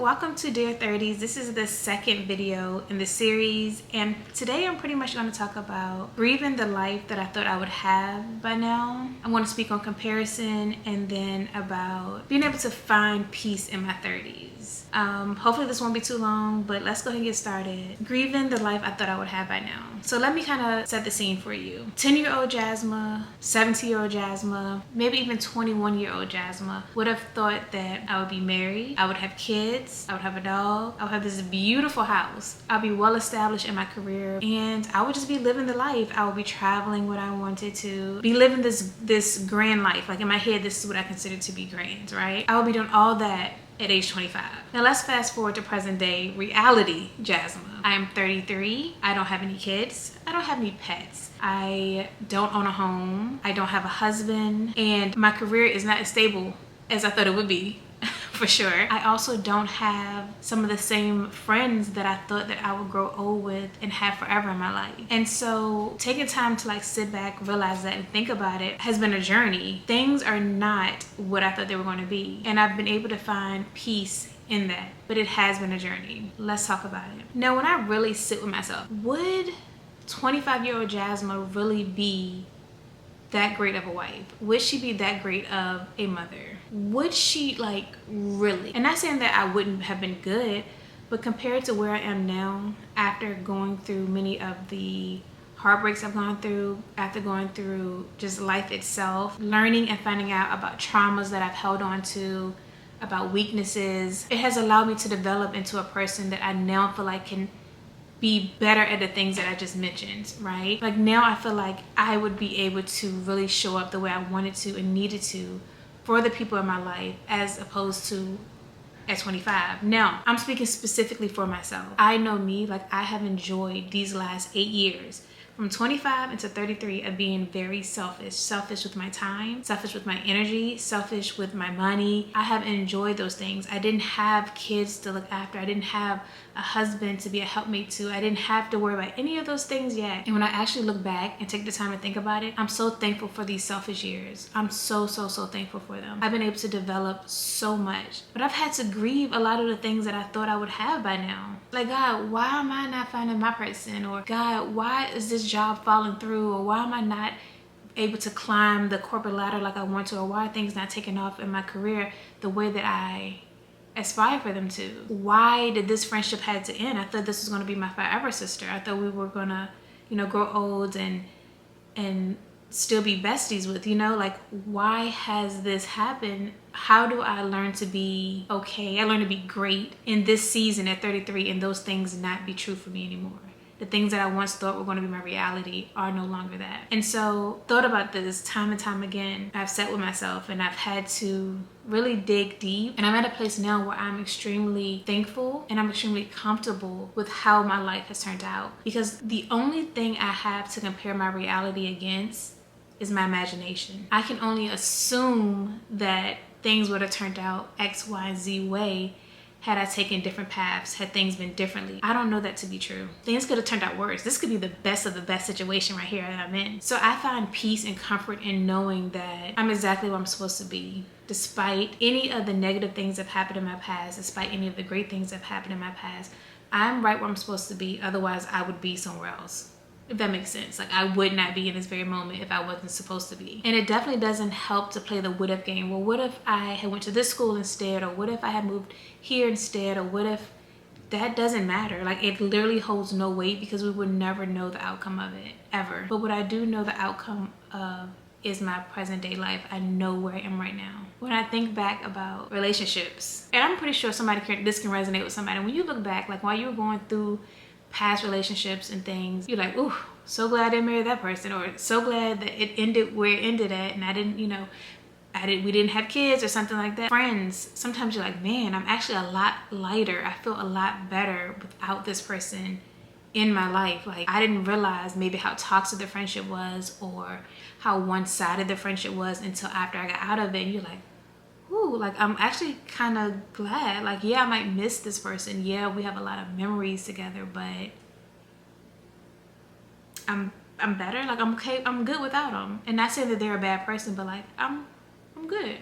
welcome to Dear 30s. This is the second video in the series, and today I'm pretty much going to talk about grieving the life that I thought I would have by now. I want to speak on comparison and then about being able to find peace in my 30s. Hopefully this won't be too long, but let's go ahead and get started. Grieving the life I thought I would have by now. So let me kind of set the scene for you. 10-year-old Jasma, 17-year-old Jasma, maybe even 21-year-old Jasma would have thought that I would be married, I would have kids, I would have a dog, I would have this beautiful house, I'll be well established in my career, and I would just be living the life. I would be traveling when I wanted to, be living this grand life. Like in my head, this is what I consider to be grand, right? I would be doing all that at age 25. Now let's fast forward to present day reality Jasma. I am 33. I don't have any kids. I don't have any pets. I don't own a home. I don't have a husband, and my career is not as stable as I thought it would be. For sure. I also don't have some of the same friends that I thought that I would grow old with and have forever in my life. And so taking time to like sit back, realize that, and think about it has been a journey. Things are not what I thought they were going to be, and I've been able to find peace in that, but it has been a journey. Let's talk about it. Now, when I really sit with myself, would 25-year-old Jasma really be that great of a wife? Would she be that great of a mother? Would she, like, really? And not saying that I wouldn't have been good, but compared to where I am now, after going through many of the heartbreaks I've gone through, after going through just life itself, learning and finding out about traumas that I've held on to, about weaknesses, it has allowed me to develop into a person that I now feel like can be better at the things that I just mentioned, right? Like now I feel like I would be able to really show up the way I wanted to and needed to for the people in my life, as opposed to at 25. Now, I'm speaking specifically for myself. I know me, like I have enjoyed these last 8 years, from 25 into 33, of being very selfish. Selfish with my time, selfish with my energy, selfish with my money. I have enjoyed those things. I didn't have kids to look after. I didn't have a husband to be a helpmate to. I didn't have to worry about any of those things yet. And when I actually look back and take the time to think about it, I'm so thankful for these selfish years. I'm so thankful for them. I've been able to develop so much, but I've had to grieve a lot of the things that I thought I would have by now. Like, God, why am I not finding my person? Or God, why is this job falling through? Or why am I not able to climb the corporate ladder like I want to? Or why are things not taking off in my career the way that I aspire for them to? Why did this friendship had to end? I thought this was going to be my forever sister. I thought we were gonna, grow old and still be besties with, like, why has this happened? How do I learn to be okay? I learned to be great in this season at 33, and those things not be true for me anymore. The things that I once thought were going to be my reality are no longer that. And so thought about this time and time again. I've sat with myself and I've had to really dig deep. And I'm at a place now where I'm extremely thankful and I'm extremely comfortable with how my life has turned out. Because the only thing I have to compare my reality against is my imagination. I can only assume that things would have turned out X, Y, and Z way had I taken different paths, had things been differently. I don't know that to be true. Things could have turned out worse. This could be the best of the best situation right here that I'm in. So I find peace and comfort in knowing that I'm exactly where I'm supposed to be, despite any of the negative things that have happened in my past, despite any of the great things that have happened in my past. I'm right where I'm supposed to be, otherwise I would be somewhere else. If that makes sense. Like, I would not be in this very moment if I wasn't supposed to be. And it definitely doesn't help to play the what if game. Well, what if I had went to this school instead? Or what if I had moved here instead? Or what if? That doesn't matter. Like, it literally holds no weight because we would never know the outcome of it, ever. But what I do know the outcome of is my present day life. I know where I am right now. When I think back about relationships, and I'm pretty sure this can resonate with somebody. When you look back, like while you were going through past relationships and things, you're like, ooh, so glad I didn't marry that person, or so glad that it ended where it ended at, and I didn't, we didn't have kids or something like that. Friends, sometimes you're like, man, I'm actually a lot lighter. I feel a lot better without this person in my life. Like, I didn't realize maybe how toxic the friendship was or how one-sided the friendship was until after I got out of it. And you're like, ooh, like, I'm actually kind of glad. Like, yeah, I might miss this person. Yeah, we have a lot of memories together, but I'm better. Like, I'm okay. I'm good without them. And not saying that they're a bad person, but like, I'm good.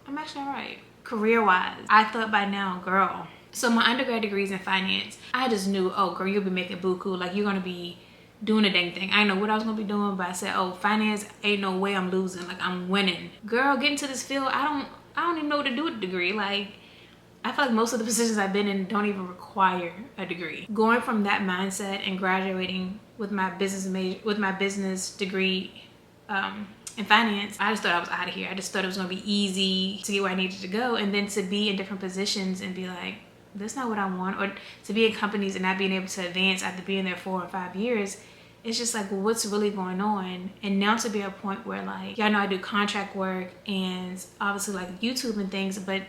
I'm actually all right. Career-wise, I thought by now, girl, So my undergrad degree is in finance. I just knew, oh girl, you'll be making buku. Like you're gonna be doing a dang thing. I didn't know what I was gonna be doing, but I said, oh, finance, ain't no way I'm losing. Like I'm winning. Girl, getting to this field, I don't even know what to do with a degree. Like I feel like most of the positions I've been in don't even require a degree. Going from that mindset and graduating with my business degree in finance, I just thought I was out of here. I just thought it was gonna be easy to get where I needed to go, and then to be in different positions and be like, that's not what I want, or to be in companies and not being able to advance after being there 4 or 5 years. It's just like, well, what's really going on? And now to be at a point where, like, y'all know I do contract work and obviously like YouTube and things, but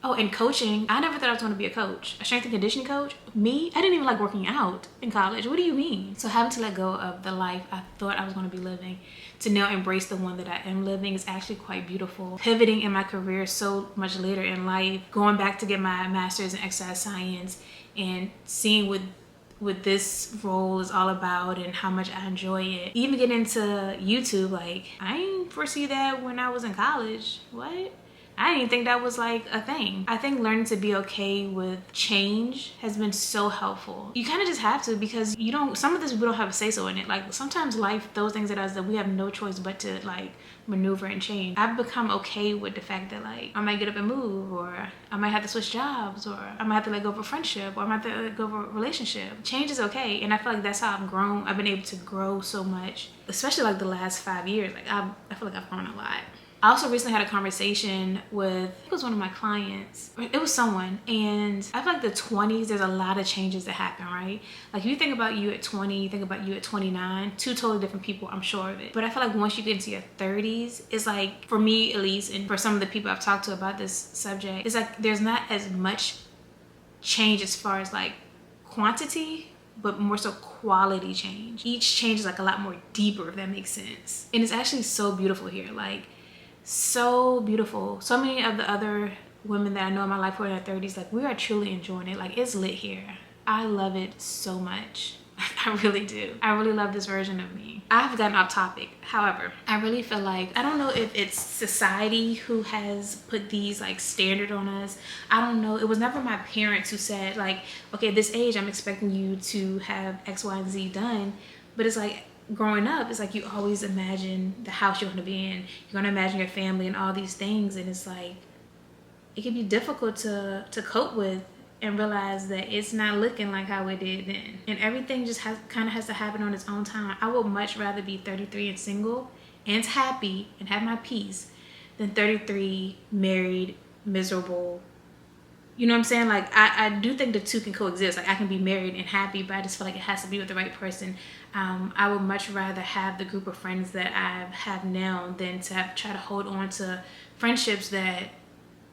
oh, and coaching. I never thought I was going to be a coach, a strength and conditioning coach. Me, I didn't even like working out in college. What do you mean? So having to let go of the life I thought I was going to be living to now embrace the one that I am living is actually quite beautiful. Pivoting in my career so much later in life, going back to get my master's in exercise science and seeing what this role is all about and how much I enjoy it. Even getting into YouTube, like I didn't foresee that when I was in college. What? I didn't even think that was like a thing. I think learning to be okay with change has been so helpful. You kind of just have to, because you don't, some of this we don't have a say so in it. Like sometimes life throws things at us that we have no choice but to like maneuver and change. I've become okay with the fact that like I might get up and move, or I might have to switch jobs, or I might have to let go of a friendship, or I might have to let go of a relationship. Change is okay, and I feel like that's how I've grown. I've been able to grow so much, especially like the last 5 years. Like I feel like I've grown a lot. I also recently had a conversation with, it was one of my clients, or it was someone, and I feel like the 20s, there's a lot of changes that happen, right? Like if you think about you at 20, you think about you at 29, two totally different people, I'm sure of it. But I feel like once you get into your 30s, it's like, for me at least, and for some of the people I've talked to about this subject, it's like there's not as much change as far as like quantity, but more so quality change. Each change is like a lot more deeper, if that makes sense. And it's actually so beautiful here. Like, so beautiful. So many of the other women that I know in my life who are in their 30s, like we are truly enjoying it. Like it's lit here. I love it so much. I really do. I really love this version of me. I've gotten off topic. However, I really feel like, I don't know if it's society who has put these like standard on us. I don't know. It was never my parents who said like, okay, at this age, I'm expecting you to have X, Y, and Z done. But it's like, growing up, it's like you always imagine the house you're going to be in. You're going to imagine your family and all these things. And it's like, it can be difficult to cope with and realize that it's not looking like how it did then. And everything just kind of has to happen on its own time. I would much rather be 33 and single and happy and have my peace than 33 married, miserable. You know what I'm saying? Like I do think the two can coexist. Like I can be married and happy, but I just feel like it has to be with the right person. I would much rather have the group of friends that I have now than to try to hold on to friendships that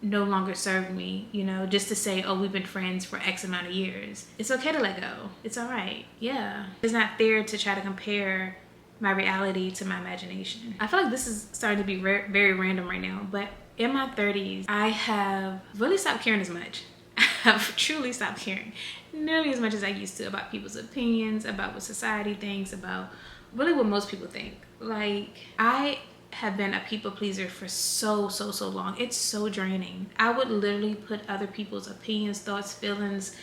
no longer serve me, you know, just to say, oh, we've been friends for X amount of years. It's okay to let go. It's all right. Yeah. It's not fair to try to compare my reality to my imagination. I feel like this is starting to be very random right now, but in my 30s, I have really stopped caring as much. I have truly stopped caring nearly as much as I used to about people's opinions, about what society thinks, about really what most people think. Like, I have been a people pleaser for so long. It's so draining. I would literally put other people's opinions, thoughts, feelings,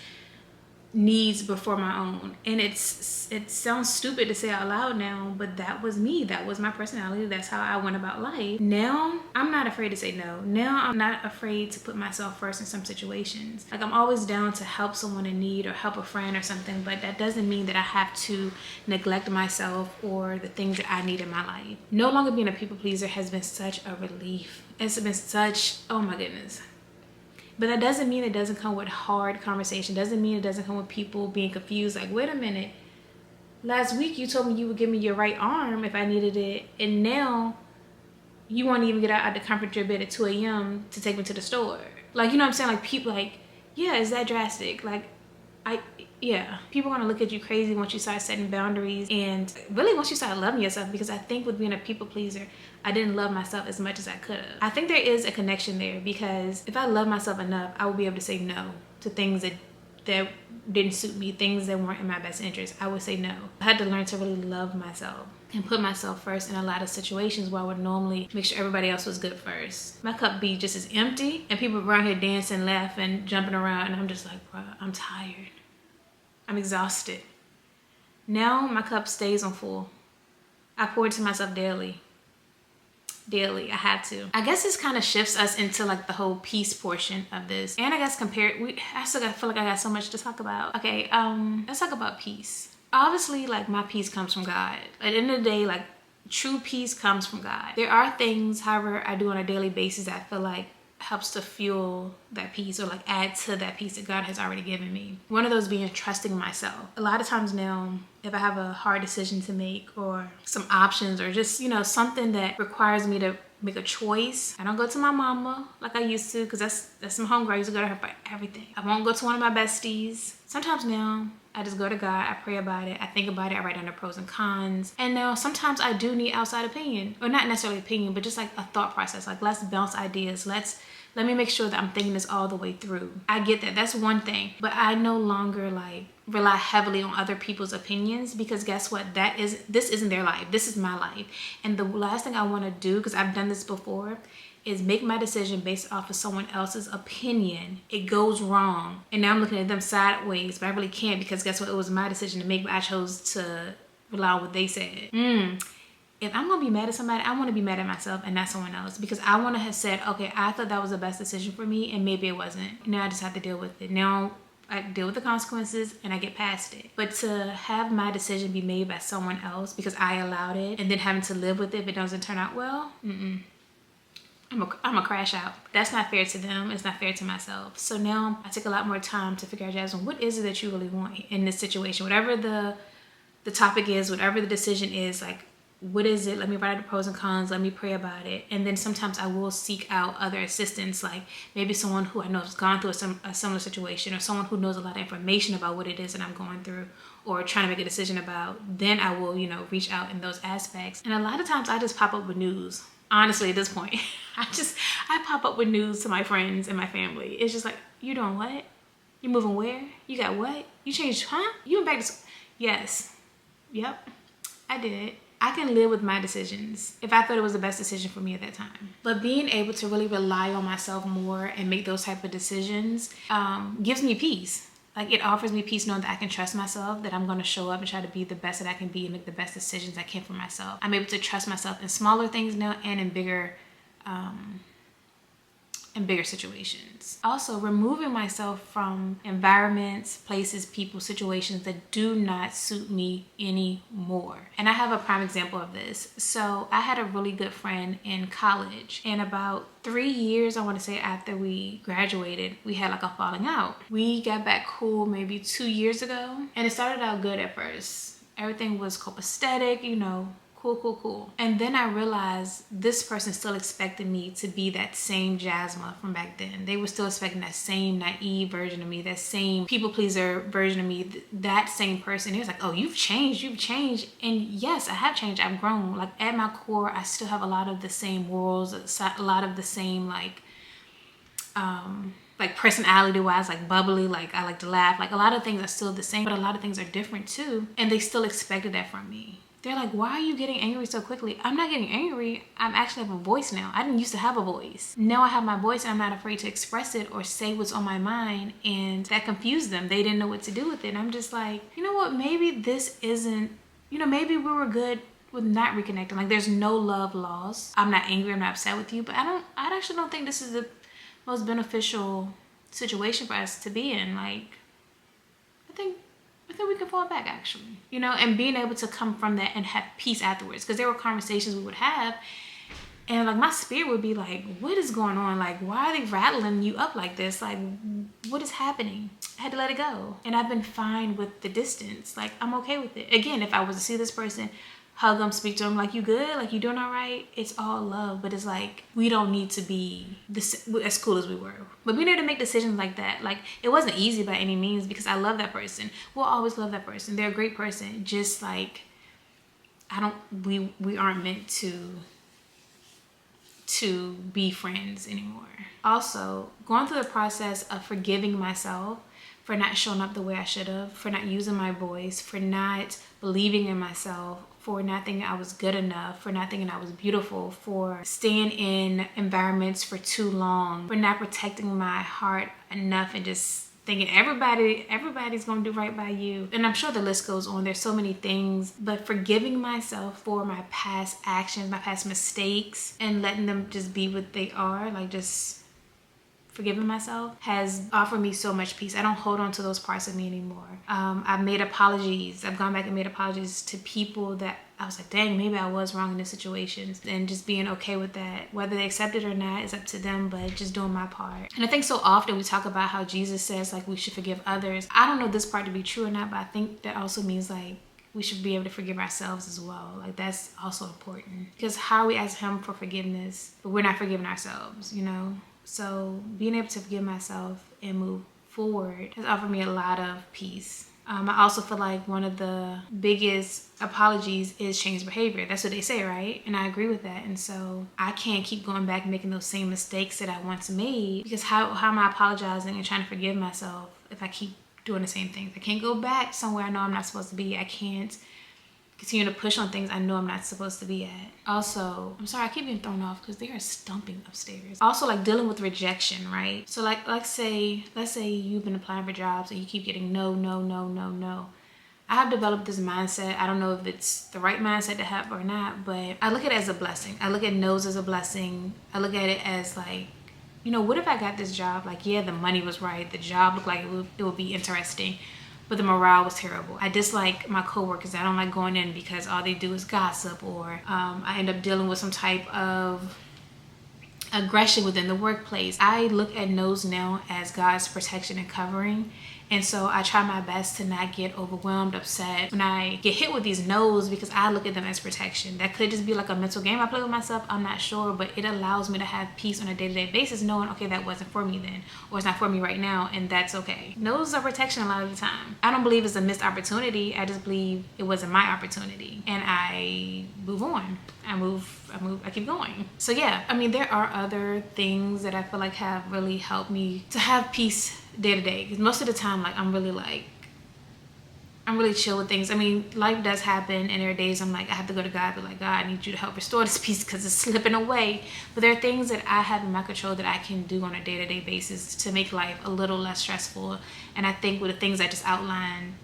needs before my own. And it sounds stupid to say out loud now, but that was me. That was my personality. That's how I went about life. Now I'm not afraid to say no. Now I'm not afraid to put myself first in some situations. Like I'm always down to help someone in need or help a friend or something, but that doesn't mean that I have to neglect myself or the things that I need in my life. No longer being a people pleaser has been such a relief. It's been such, oh my goodness. But that doesn't mean it doesn't come with hard conversation. Doesn't mean it doesn't come with people being confused. Like, wait a minute. Last week you told me you would give me your right arm if I needed it. And now you won't even get out of the comfort of your bed at 2 a.m. to take me to the store. Like, you know what I'm saying? Like, people like, yeah, is that drastic? Like, yeah. People are going to look at you crazy once you start setting boundaries. And really once you start loving yourself, because I think with being a people pleaser, I didn't love myself as much as I could have. I think there is a connection there, because if I love myself enough, I will be able to say no to things that that didn't suit me, things that weren't in my best interest, I would say no. I had to learn to really love myself and put myself first in a lot of situations where I would normally make sure everybody else was good first. My cup be just as empty and people around here dancing, laughing, jumping around, and I'm just like, bro, I'm tired. I'm exhausted. Now my cup stays on full. I pour into myself daily. Daily, I have to. I guess this kind of shifts us into like the whole peace portion of this. And I guess I feel like I got so much to talk about. Okay, let's talk about peace. Obviously, like my peace comes from God. At the end of the day, like true peace comes from God. There are things, however, I do on a daily basis that I feel like helps to fuel that peace or like add to that peace that God has already given me. One of those being trusting myself. A lot of times now, if I have a hard decision to make or some options or just, you know, something that requires me to make a choice, I don't go to my mama like I used to, because that's my homegirl. I used to go to her for everything. I won't go to one of my besties. Sometimes now, I just go to God, I pray about it, I think about it, I write down the pros and cons. And now sometimes I do need outside opinion, or not necessarily opinion, but just like a thought process. Like, let's bounce ideas. Let me make sure that I'm thinking this all the way through. I get that, that's one thing. But I no longer like rely heavily on other people's opinions, because guess what? This isn't their life, this is my life. And the last thing I wanna do, because I've done this before, is make my decision based off of someone else's opinion. It goes wrong. And now I'm looking at them sideways, but I really can't, because guess what? It was my decision to make, but I chose to rely on what they said. If I'm gonna be mad at somebody, I wanna be mad at myself and not someone else, because I wanna have said, okay, I thought that was the best decision for me and maybe it wasn't. Now I just have to deal with it. Now I deal with the consequences and I get past it. But to have my decision be made by someone else because I allowed it, and then having to live with it if it doesn't turn out well, I'm a crash out. That's not fair to them. It's not fair to myself. So now I take a lot more time to figure out, Jasmine, what is it that you really want in this situation? Whatever the topic is, whatever the decision is, like, what is it? Let me write out the pros and cons. Let me pray about it. And then sometimes I will seek out other assistance, like maybe someone who I know has gone through a similar situation, or someone who knows a lot of information about what it is that I'm going through or trying to make a decision about. Then I will, you know, reach out in those aspects. And a lot of times I just pop up with news. Honestly, at this point, I pop up with news to my friends and my family. It's just like, you doing what? You moving where? You got what? You changed, huh? You went back to school? Yes. Yep, I did. I can live with my decisions if I thought it was the best decision for me at that time. But being able to really rely on myself more and make those type of decisions gives me peace. Like, it offers me peace knowing that I can trust myself, that I'm going to show up and try to be the best that I can be and make the best decisions I can for myself. I'm able to trust myself in smaller things now and in bigger situations. Also, removing myself from environments, places, people, situations that do not suit me anymore. And I have a prime example of this. So I had a really good friend in college, and about 3 years, I want to say, after we graduated, we had like a falling out. We got back cool maybe 2 years ago, and it started out good at first. Everything was copacetic, you know, cool. And then I realized this person still expected me to be that same Jasma from back then. They were still expecting that same naive version of me, that same people pleaser version of me, that same person. He was like, oh, you've changed. And yes, I have changed. I've grown. Like, at my core, I still have a lot of the same morals, a lot of the same like personality wise, like bubbly, like I like to laugh. Like, a lot of things are still the same, but a lot of things are different too. And they still expected that from me. They're like, why are you getting angry so quickly? I'm not getting angry. I'm actually have a voice now. I didn't used to have a voice. Now I have my voice, and I'm not afraid to express it or say what's on my mind. And that confused them. They didn't know what to do with it. And I'm just like, you know what? Maybe this isn't, you know, maybe we were good with not reconnecting. Like, there's no love lost. I'm not angry. I'm not upset with you. But I actually don't think this is the most beneficial situation for us to be in. Like, I think we can fall back, actually, you know, and being able to come from that and have peace afterwards, because there were conversations we would have, and like my spirit would be like, what is going on? Like, why are they rattling you up like this? Like, what is happening? I had to let it go, and I've been fine with the distance. Like, I'm okay with it. Again, if I was to see this person, hug them, speak to them, like, you good? Like, you doing all right? It's all love. But it's like, we don't need to be as cool as we were. But being able to make decisions like that, like, it wasn't easy by any means, because I love that person. We'll always love that person. They're a great person. Just like, we aren't meant to be friends anymore. Also, going through the process of forgiving myself for not showing up the way I should have, for not using my voice, for not believing in myself, for not thinking I was good enough, for not thinking I was beautiful, for staying in environments for too long, for not protecting my heart enough and just thinking everybody's gonna do right by you. And I'm sure the list goes on. There's so many things, but forgiving myself for my past actions, my past mistakes, and letting them just be what they are, like just forgiving myself, has offered me so much peace. I don't hold on to those parts of me anymore. I've made apologies. I've gone back and made apologies to people that I was like, dang, maybe I was wrong in this situation. And just being okay with that. Whether they accept it or not is up to them, but just doing my part. And I think so often we talk about how Jesus says like we should forgive others. I don't know this part to be true or not, but I think that also means like we should be able to forgive ourselves as well. Like that's also important. Because how are we ask him for forgiveness, but we're not forgiving ourselves, you know? So being able to forgive myself and move forward has offered me a lot of peace. I also feel like one of the biggest apologies is change behavior. That's what they say, right? And I agree with that. And so I can't keep going back and making those same mistakes that I once made, because how am I apologizing and trying to forgive myself if I keep doing the same things? I can't go back somewhere I know I'm not supposed to be. I can't continue to push on things I know I'm not supposed to be at. Also, I'm sorry, I keep being thrown off because they are stomping upstairs. Also, like dealing with rejection, right? So like, let's say you've been applying for jobs and you keep getting no. I have developed this mindset. I don't know if it's the right mindset to have or not, but I look at it as a blessing. I look at no's as a blessing. I look at it as like, you know, what if I got this job? Like, yeah, the money was right. The job looked like it would be interesting, but the morale was terrible. I dislike my coworkers. I don't like going in because all they do is gossip, or I end up dealing with some type of aggression within the workplace. I look at no's now as God's protection and covering. And so I try my best to not get overwhelmed, upset when I get hit with these no's, because I look at them as protection. That could just be like a mental game I play with myself. I'm not sure, but it allows me to have peace on a day-to-day basis, knowing, okay, that wasn't for me then, or it's not for me right now, and that's okay. No's are protection a lot of the time. I don't believe it's a missed opportunity. I just believe it wasn't my opportunity, and I move on. I keep going. So yeah, I mean, there are other things that I feel like have really helped me to have peace day to day, because most of the time, like, I'm really chill with things. I mean, life does happen, and there are days I'm like, I have to go to God, but like, God, I need you to help restore this peace because it's slipping away. But there are things that I have in my control that I can do on a day-to-day basis to make life a little less stressful. And I think with the things I just outlined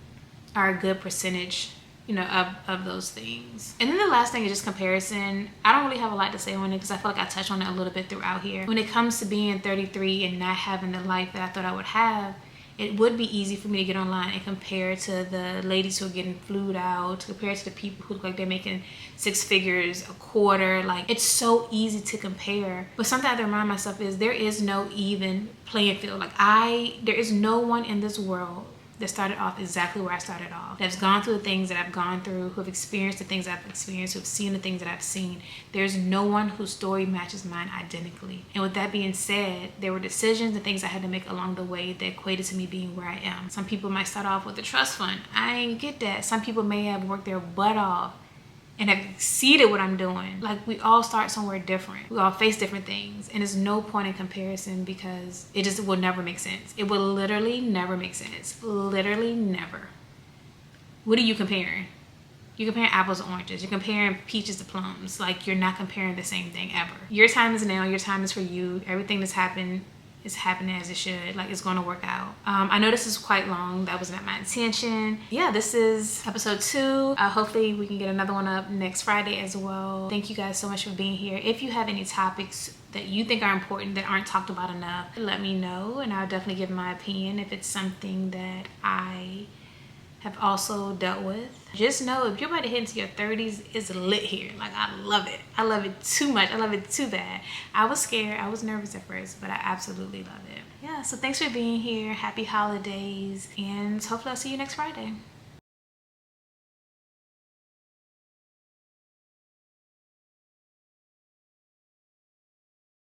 are a good percentage, you know, of those things. And then the last thing is just comparison. I don't really have a lot to say on it because I feel like I touched on it a little bit throughout here. When it comes to being 33 and not having the life that I thought I would have, it would be easy for me to get online and compare to the ladies who are getting flued out, compare to the people who look like they're making 6 figures a quarter. Like, it's so easy to compare. But something I have to remind myself is there is no even playing field. Like, there is no one in this world that started off exactly where I started off, that's gone through the things that I've gone through, who have experienced the things I've experienced, who have seen the things that I've seen. There's no one whose story matches mine identically. And with that being said, there were decisions and things I had to make along the way that equated to me being where I am. Some people might start off with a trust fund. I ain't get that. Some people may have worked their butt off and have exceeded what I'm doing. Like, we all start somewhere different. We all face different things, and there's no point in comparison because it just will never make sense. It will literally never make sense. Literally never. What are you comparing? You're comparing apples to oranges. You're comparing peaches to plums. Like, you're not comparing the same thing ever. Your time is now. Your time is for you. Everything that's happened is happening as it should. Like, it's going to work out. I know this is quite long. That was not my intention. Yeah, this is episode 2. Hopefully we can get another one up next Friday as well. Thank you guys so much for being here. If you have any topics that you think are important that aren't talked about enough, let me know, and I'll definitely give my opinion if it's something that I have also dealt with. Just know, if you're about to hit into your 30s, it's lit here. Like, I love it. I love it too much. I love it too bad. I was scared. I was nervous at first, but I absolutely love it. Yeah, so thanks for being here. Happy holidays, and hopefully I'll see you next Friday.